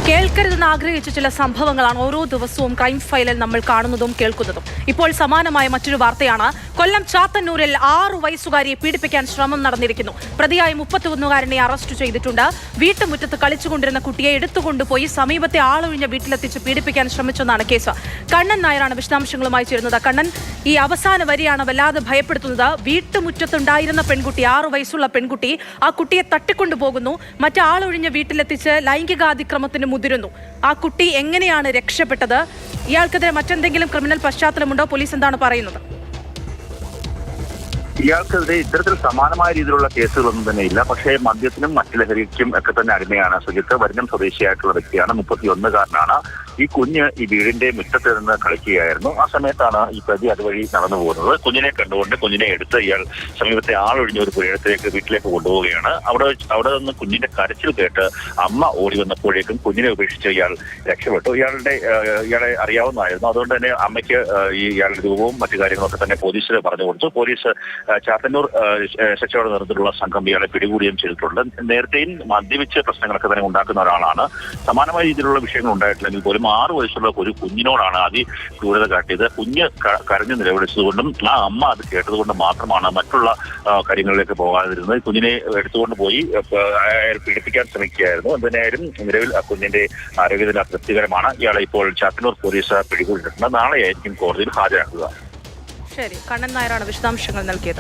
കേൾക്കരുതെന്ന് ആഗ്രഹിച്ച ചില സംഭവങ്ങളാണ് ഓരോ ദിവസവും ക്രൈം ഫയലിൽ നമ്മൾ കാണുന്നതും കേൾക്കുന്നതും. ഇപ്പോൾ സമാനമായ മറ്റൊരു വാർത്തയാണ്. കൊല്ലം ചാത്തന്നൂരിൽ 6 വയസ്സുകാരിയെ പീഡിപ്പിക്കാൻ ശ്രമം നടന്നിരിക്കുന്നു. പ്രതിയായ 31-കാരനെ അറസ്റ്റ് ചെയ്തിട്ടുണ്ട്. വീട്ടുമുറ്റത്ത് കളിച്ചുകൊണ്ടിരുന്ന കുട്ടിയെ എടുത്തുകൊണ്ടുപോയി സമീപത്തെ ആളൊഴിഞ്ഞ വീട്ടിലെത്തിച്ച് പീഡിപ്പിക്കാൻ ശ്രമിച്ചെന്നാണ് കേസ്. കണ്ണൻ നായരാണ് വിശദാംശങ്ങളുമായി ചേരുന്നത്. കണ്ണൻ, ഈ അവസാന വരിയാണ് വല്ലാതെ ഭയപ്പെടുത്തുന്നത്. വീട്ടുമുറ്റത്തുണ്ടായിരുന്ന പെൺകുട്ടി, 6 വയസ്സുള്ള പെൺകുട്ടി, ആ കുട്ടിയെ തട്ടിക്കൊണ്ടുപോകുന്നു, മറ്റാളൊഴിഞ്ഞ വീട്ടിലെത്തിച്ച് ലൈംഗികാതിക്രമത്തിന് മുതിരുന്നു. ആ കുട്ടി എങ്ങനെയാണ് രക്ഷപ്പെട്ടത്? ഇയാൾക്കെതിരെ മറ്റെന്തെങ്കിലും ക്രിമിനൽ പശ്ചാത്തലമുണ്ടോ? പോലീസ് എന്താണ് പറയുന്നത്? ഇയാൾക്കെതിരെ ഇത്തരത്തിൽ സമാനമായ രീതിയിലുള്ള കേസുകളൊന്നും തന്നെ ഇല്ല. പക്ഷേ മദ്യത്തിനും മറ്റു ലഹരിക്കും ഒക്കെ തന്നെ അടിമയാണ് സുജിത്ത്. വരിഞ്ഞം സ്വദേശിയായിട്ടുള്ള വ്യക്തിയാണ്. 31-കാരനാണ്. ഈ കുഞ്ഞ് ഈ വീടിന്റെ മുറ്റത്ത് നിന്ന് കളിക്കുകയായിരുന്നു. ആ സമയത്താണ് ഈ പ്രതി അതുവഴി നടന്നു പോകുന്നത്. കുഞ്ഞിനെ കണ്ടുകൊണ്ട് കുഞ്ഞിനെ എടുത്ത് ഇയാൾ സമീപത്തെ ആളൊഴിഞ്ഞ ഒരു പുരയിടത്തിലേക്ക് വീട്ടിലേക്ക് കൊണ്ടുപോവുകയാണ്. അവിടെ നിന്ന് കുഞ്ഞിന്റെ കരച്ചിൽ കേട്ട് അമ്മ ഓടി വന്നപ്പോഴേക്കും കുഞ്ഞിനെ ഉപേക്ഷിച്ച് ഇയാൾ രക്ഷപ്പെട്ടു. ഇയാളെ അറിയാവുന്നതായിരുന്നു. അതുകൊണ്ട് തന്നെ അമ്മയ്ക്ക് ഇയാളുടെ രൂപവും മറ്റു കാര്യങ്ങളൊക്കെ തന്നെ പോലീസിന് പറഞ്ഞു കൊടുത്തു. പോലീസ് ചാത്തന്നൂർ എസ്എച്ച്ഒയുടെ നേതൃത്വത്തിലുള്ള സംഘം ഇയാളെ പിടികൂടുകയും ചെയ്തിട്ടുണ്ട്. നേരത്തെയും മദ്യപിച്ച് പ്രശ്നങ്ങളൊക്കെ തന്നെ ഉണ്ടാക്കുന്ന ഒരാളാണ്. സമാനമായ രീതിയിലുള്ള വിഷയങ്ങൾ ഉണ്ടായിട്ടില്ലെങ്കിൽ പോലും 6 വയസ്സുള്ള ഒരു കുഞ്ഞിനോടാണ് ക്രൂരത കാട്ടിയത്. കുഞ്ഞ് കരഞ്ഞു നിലവിളിച്ചതുകൊണ്ടും ആ അമ്മ അത് കേട്ടതുകൊണ്ടും മാത്രമാണ് മറ്റുള്ള കാര്യങ്ങളിലേക്ക് പോകാതിരുന്നത്. കുഞ്ഞിനെ എടുത്തുകൊണ്ട് പോയി അയാൾ പീഡിപ്പിക്കാൻ ശ്രമിക്കുകയായിരുന്നു. എന്തായാലും നിലവിൽ ആ കുഞ്ഞിന്റെ ആരോഗ്യനില തൃപ്തികരമാണ്. ഇയാളെ ഇപ്പോൾ ചാത്തന്നൂർ പോലീസ് പിടികൂടിയിട്ടുണ്ട്. നാളെയായിരിക്കും കോടതിയിൽ ഹാജരാക്കുക. ശരി, കണ്ണൻ നായരാണ് വിശദാംശങ്ങൾ നൽകിയത്.